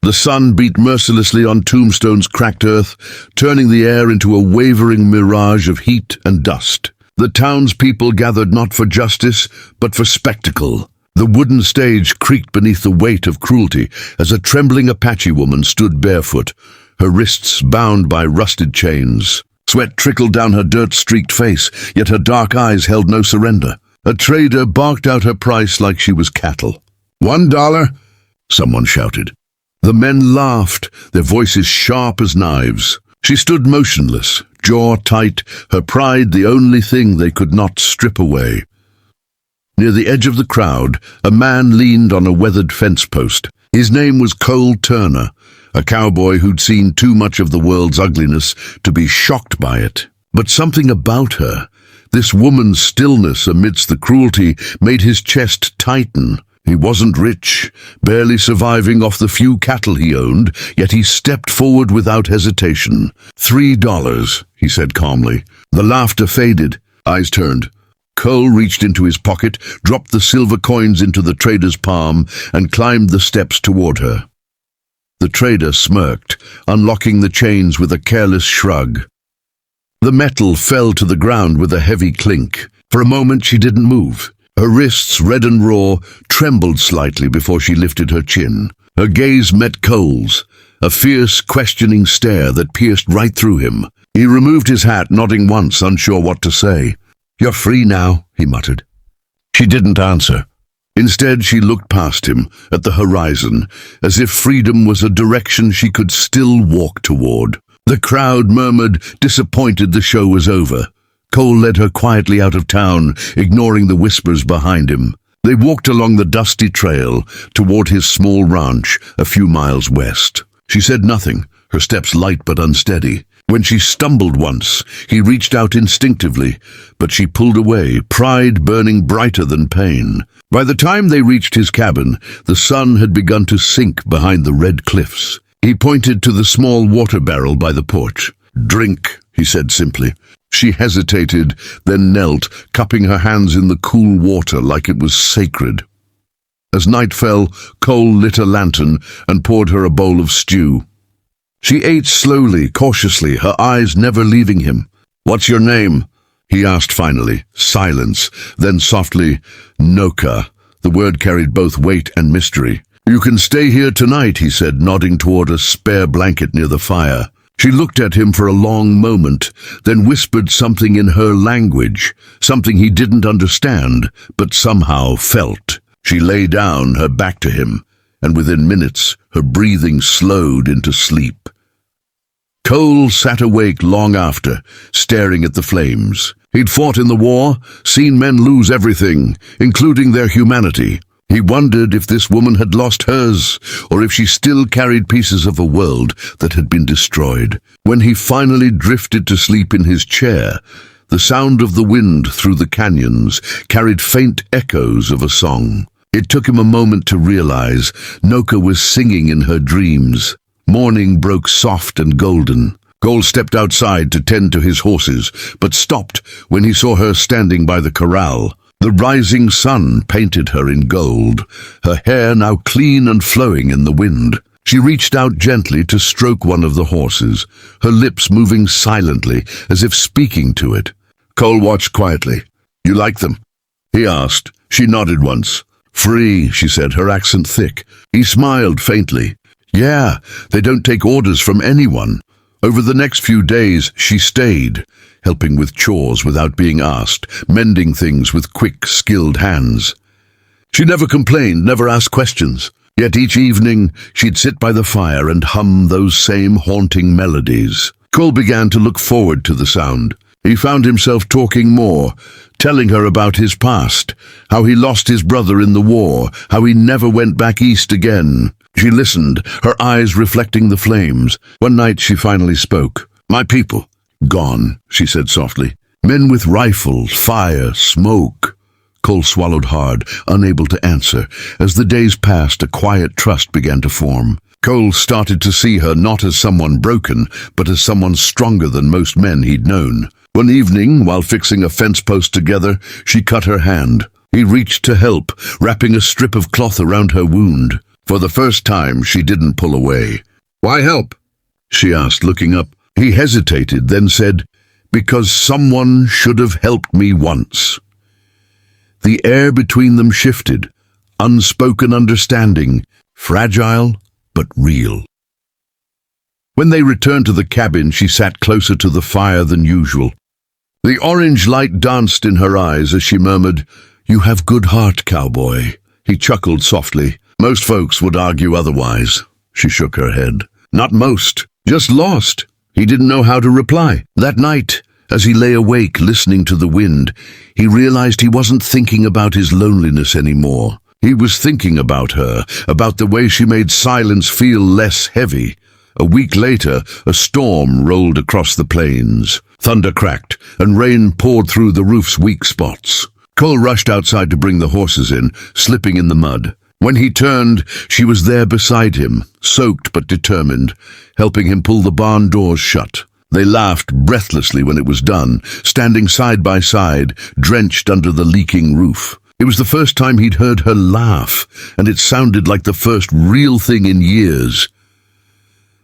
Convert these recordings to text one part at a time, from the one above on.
The sun beat mercilessly on Tombstone's cracked earth, turning the air into a wavering mirage of heat and dust. The townspeople gathered not for justice, but for spectacle. The wooden stage creaked beneath the weight of cruelty as a trembling Apache woman stood barefoot, her wrists bound by rusted chains. Sweat trickled down her dirt-streaked face, yet her dark eyes held no surrender. A trader barked out her price like she was cattle. $1, someone shouted. The men laughed, their voices sharp as knives. She stood motionless, jaw tight, her pride the only thing they could not strip away. Near the edge of the crowd, a man leaned on a weathered fence post. His name was Cole Turner, a cowboy who'd seen too much of the world's ugliness to be shocked by it. But something about her, this woman's stillness amidst the cruelty, made his chest tighten. He wasn't rich, barely surviving off the few cattle he owned, yet he stepped forward without hesitation. $3, he said calmly. The laughter faded, eyes turned. Cole reached into his pocket, dropped the silver coins into the trader's palm, and climbed the steps toward her. The trader smirked, unlocking the chains with a careless shrug. The metal fell to the ground with a heavy clink. For a moment she didn't move. Her wrists, red and raw, trembled slightly before she lifted her chin. Her gaze met Cole's, a fierce, questioning stare that pierced right through him. He removed his hat, nodding once, unsure what to say. "You're free now," he muttered. She didn't answer. Instead, she looked past him, at the horizon, as if freedom was a direction she could still walk toward. The crowd murmured, disappointed the show was over. Cole led her quietly out of town, ignoring the whispers behind him. They walked along the dusty trail toward his small ranch a few miles west. She said nothing, her steps light but unsteady. When she stumbled once, he reached out instinctively, but she pulled away, pride burning brighter than pain. By the time they reached his cabin, the sun had begun to sink behind the red cliffs. He pointed to the small water barrel by the porch. "Drink," he said simply. She hesitated, then knelt, cupping her hands in the cool water like it was sacred. As night fell, Cole lit a lantern and poured her a bowl of stew. She ate slowly, cautiously, her eyes never leaving him. "What's your name?" he asked finally. Silence, then softly, "Noka." The word carried both weight and mystery. "You can stay here tonight," he said, nodding toward a spare blanket near the fire. She looked at him for a long moment, then whispered something in her language, something he didn't understand, but somehow felt. She lay down, her back to him, and within minutes her breathing slowed into sleep. Cole sat awake long after, staring at the flames. He'd fought in the war, seen men lose everything, including their humanity. He wondered if this woman had lost hers, or if she still carried pieces of a world that had been destroyed. When he finally drifted to sleep in his chair, the sound of the wind through the canyons carried faint echoes of a song. It took him a moment to realize Noka was singing in her dreams. Morning broke soft and golden. Cole stepped outside to tend to his horses, but stopped when he saw her standing by the corral. The rising sun painted her in gold, her hair now clean and flowing in the wind. She reached out gently to stroke one of the horses, her lips moving silently as if speaking to it. Cole watched quietly. "You like them?" he asked. She nodded once. "Free," she said, her accent thick. He smiled faintly. "Yeah, they don't take orders from anyone." Over the next few days, she stayed, helping with chores without being asked, mending things with quick, skilled hands. She never complained, never asked questions. Yet each evening, she'd sit by the fire and hum those same haunting melodies. Cole began to look forward to the sound. He found himself talking more, telling her about his past, how he lost his brother in the war, how he never went back east again. She listened, her eyes reflecting the flames. One night she finally spoke. "My people, gone," she said softly. "Men with rifles, fire, smoke." Cole swallowed hard, unable to answer. As the days passed, a quiet trust began to form. Cole started to see her not as someone broken, but as someone stronger than most men he'd known. One evening, while fixing a fence post together, she cut her hand. He reached to help, wrapping a strip of cloth around her wound. For the first time, she didn't pull away. "Why help?" she asked, looking up. He hesitated, then said, "Because someone should have helped me once." The air between them shifted, unspoken understanding, fragile but real. When they returned to the cabin, she sat closer to the fire than usual. The orange light danced in her eyes as she murmured, "You have good heart, Cowboy." He chuckled softly. "Most folks would argue otherwise." She shook her head. "Not most, just lost." He didn't know how to reply. That night, as he lay awake listening to the wind, he realized he wasn't thinking about his loneliness anymore. He was thinking about her, about the way she made silence feel less heavy. A week later, a storm rolled across the plains. Thunder cracked, and rain poured through the roof's weak spots. Cole rushed outside to bring the horses in, slipping in the mud. When he turned, she was there beside him, soaked but determined, helping him pull the barn doors shut. They laughed breathlessly when it was done, standing side by side, drenched under the leaking roof. It was the first time he'd heard her laugh, and it sounded like the first real thing in years.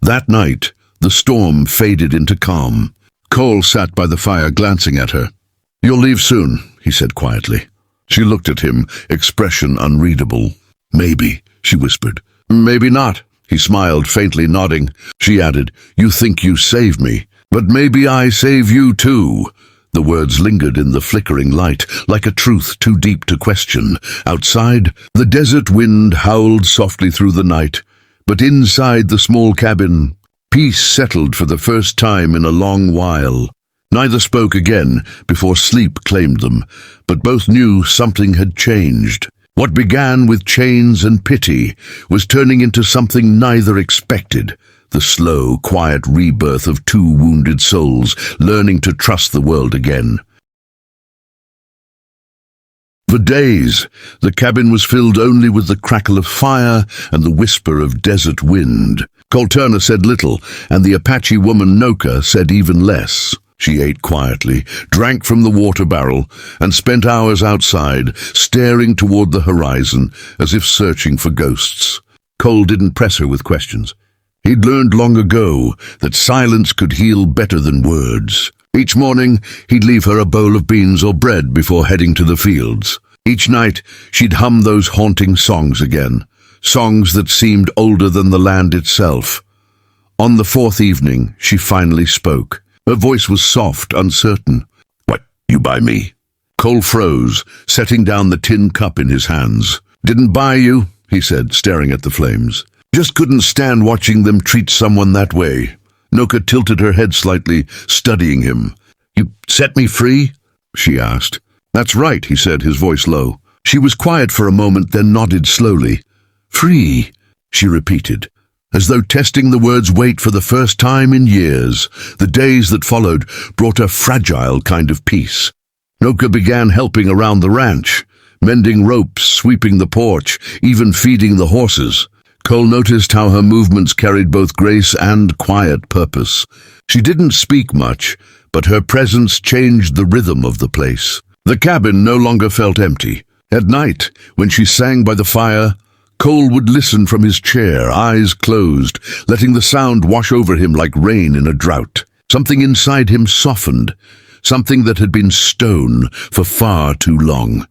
That night, the storm faded into calm. Cole sat by the fire, glancing at her. "You'll leave soon," he said quietly. She looked at him, expression unreadable. "Maybe," she whispered. "Maybe not." He smiled, faintly nodding. She added, "You think you saved me, but maybe I save you too." The words lingered in the flickering light, like a truth too deep to question. Outside, the desert wind howled softly through the night, but inside the small cabin, peace settled for the first time in a long while. Neither spoke again before sleep claimed them, but both knew something had changed. What began with chains and pity was turning into something neither expected, the slow, quiet rebirth of two wounded souls learning to trust the world again. For days, the cabin was filled only with the crackle of fire and the whisper of desert wind. Cole Turner said little, and the Apache woman Noka said even less. She ate quietly, drank from the water barrel, and spent hours outside, staring toward the horizon, as if searching for ghosts. Cole didn't press her with questions. He'd learned long ago that silence could heal better than words. Each morning, he'd leave her a bowl of beans or bread before heading to the fields. Each night, she'd hum those haunting songs again, songs that seemed older than the land itself. On the fourth evening, she finally spoke. Her voice was soft, uncertain. "What, you buy me?" Cole froze, setting down the tin cup in his hands. "Didn't buy you," he said, staring at the flames. "Just couldn't stand watching them treat someone that way." Noka tilted her head slightly, studying him. "You set me free?" she asked. "That's right," he said, his voice low. She was quiet for a moment, then nodded slowly. "Free," she repeated, as though testing the word's weight for the first time in years. The days that followed brought a fragile kind of peace. Noka began helping around the ranch, mending ropes, sweeping the porch, even feeding the horses. Cole noticed how her movements carried both grace and quiet purpose. She didn't speak much, but her presence changed the rhythm of the place. The cabin no longer felt empty. At night, when she sang by the fire, Cole would listen from his chair, eyes closed, letting the sound wash over him like rain in a drought. Something inside him softened, something that had been stone for far too long.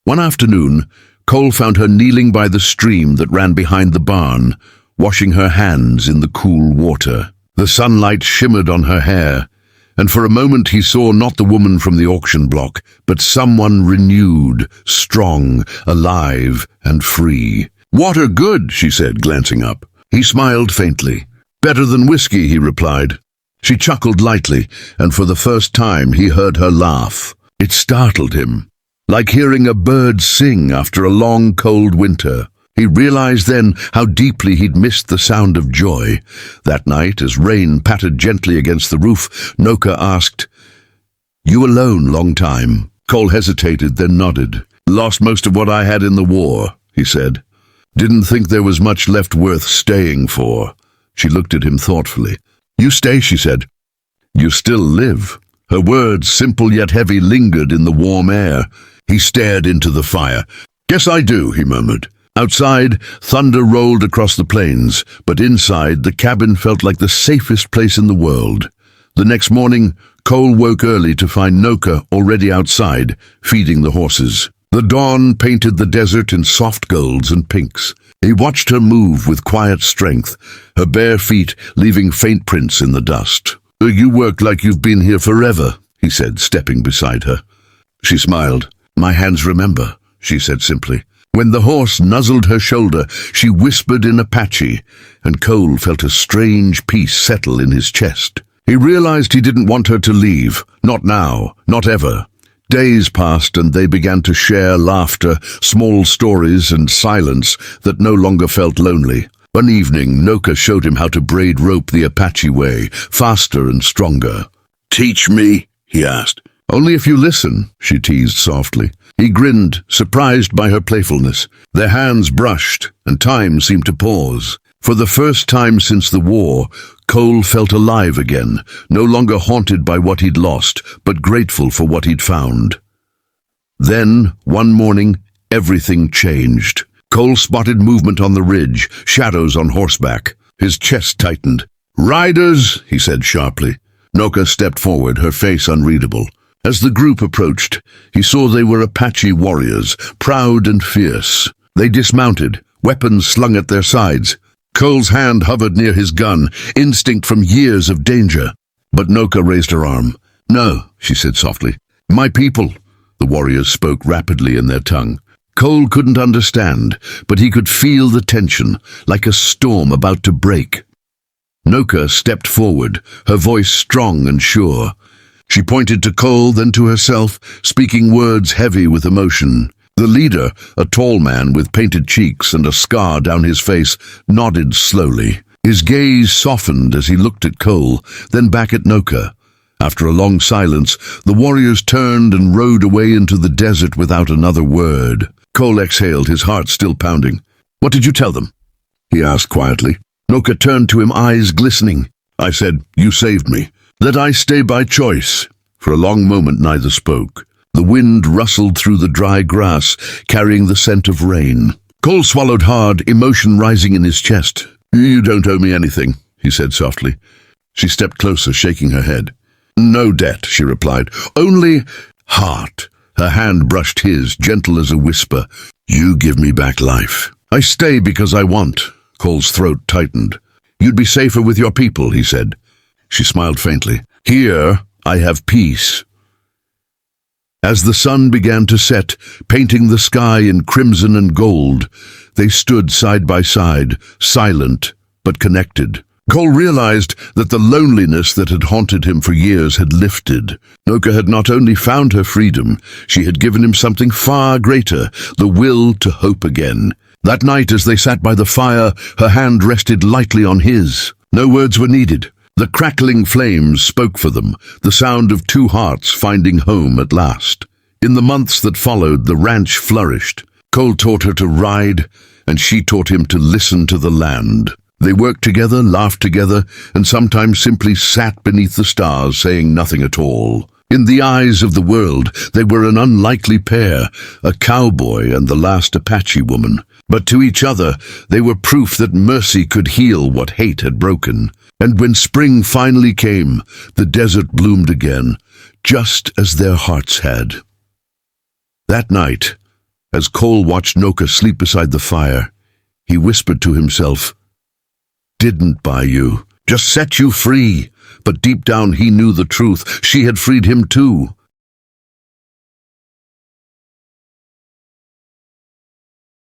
One afternoon, Cole found her kneeling by the stream that ran behind the barn, washing her hands in the cool water. The sunlight shimmered on her hair, and for a moment he saw not the woman from the auction block, but someone renewed, strong, alive, and free. "Water good," she said, glancing up. He smiled faintly. "Better than whiskey," he replied. She chuckled lightly, and for the first time he heard her laugh. It startled him, like hearing a bird sing after a long, cold winter. He realized then how deeply he'd missed the sound of joy. That night, as rain pattered gently against the roof, Noka asked, "You alone long time?" Cole hesitated, then nodded. "Lost most of what I had in the war," he said. "Didn't think there was much left worth staying for." She looked at him thoughtfully. "You stay," she said. "You still live." Her words, simple yet heavy, lingered in the warm air. He stared into the fire. "Guess I do," he murmured. Outside, thunder rolled across the plains, but inside, the cabin felt like the safest place in the world. The next morning, Cole woke early to find Noka already outside, feeding the horses. The dawn painted the desert in soft golds and pinks. He watched her move with quiet strength, her bare feet leaving faint prints in the dust. "You work like you've been here forever," he said, stepping beside her. She smiled. "My hands remember," she said simply. When the horse nuzzled her shoulder, she whispered in Apache, and Cole felt a strange peace settle in his chest. He realized he didn't want her to leave. Not now, not ever. Days passed and they began to share laughter, small stories and silence that no longer felt lonely. One evening, Noka showed him how to braid rope the Apache way, faster and stronger. "Teach me?" he asked. "Only if you listen," she teased softly. He grinned, surprised by her playfulness. Their hands brushed, and time seemed to pause. For the first time since the war, Cole felt alive again, no longer haunted by what he'd lost, but grateful for what he'd found. Then, one morning, everything changed. Cole spotted movement on the ridge, shadows on horseback. His chest tightened. "Riders," he said sharply. Noka stepped forward, her face unreadable. As the group approached, he saw they were Apache warriors, proud and fierce. They dismounted, weapons slung at their sides. Cole's hand hovered near his gun, instinct from years of danger. But Noka raised her arm. "No," she said softly. "My people." The warriors spoke rapidly in their tongue. Cole couldn't understand, but he could feel the tension, like a storm about to break. Noka stepped forward, her voice strong and sure. She pointed to Cole, then to herself, speaking words heavy with emotion. The leader, a tall man with painted cheeks and a scar down his face, nodded slowly. His gaze softened as he looked at Cole, then back at Noka. After a long silence, the warriors turned and rode away into the desert without another word. Cole exhaled, his heart still pounding. "What did you tell them?" he asked quietly. Noka turned to him, eyes glistening. "I said, you saved me. That I stay by choice." For a long moment neither spoke. The wind rustled through the dry grass, carrying the scent of rain. Cole swallowed hard, emotion rising in his chest. "You don't owe me anything," he said softly. She stepped closer, shaking her head. "No debt," she replied. "Only heart." Her hand brushed his, gentle as a whisper. "You give me back life." "I stay because I want." Cole's throat tightened. "You'd be safer with your people," he said. She smiled faintly. "Here, I have peace." As the sun began to set, painting the sky in crimson and gold, they stood side by side, silent but connected. Cole realized that the loneliness that had haunted him for years had lifted. Noka had not only found her freedom, she had given him something far greater, the will to hope again. That night, as they sat by the fire, her hand rested lightly on his. No words were needed. The crackling flames spoke for them, the sound of two hearts finding home at last. In the months that followed, the ranch flourished. Cole taught her to ride, and she taught him to listen to the land. They worked together, laughed together, and sometimes simply sat beneath the stars, saying nothing at all. In the eyes of the world, they were an unlikely pair, a cowboy and the last Apache woman. But to each other, they were proof that mercy could heal what hate had broken. And when spring finally came, the desert bloomed again, just as their hearts had. That night, as Cole watched Noka sleep beside the fire, he whispered to himself, "Didn't buy you, just set you free." But deep down he knew the truth. She had freed him too.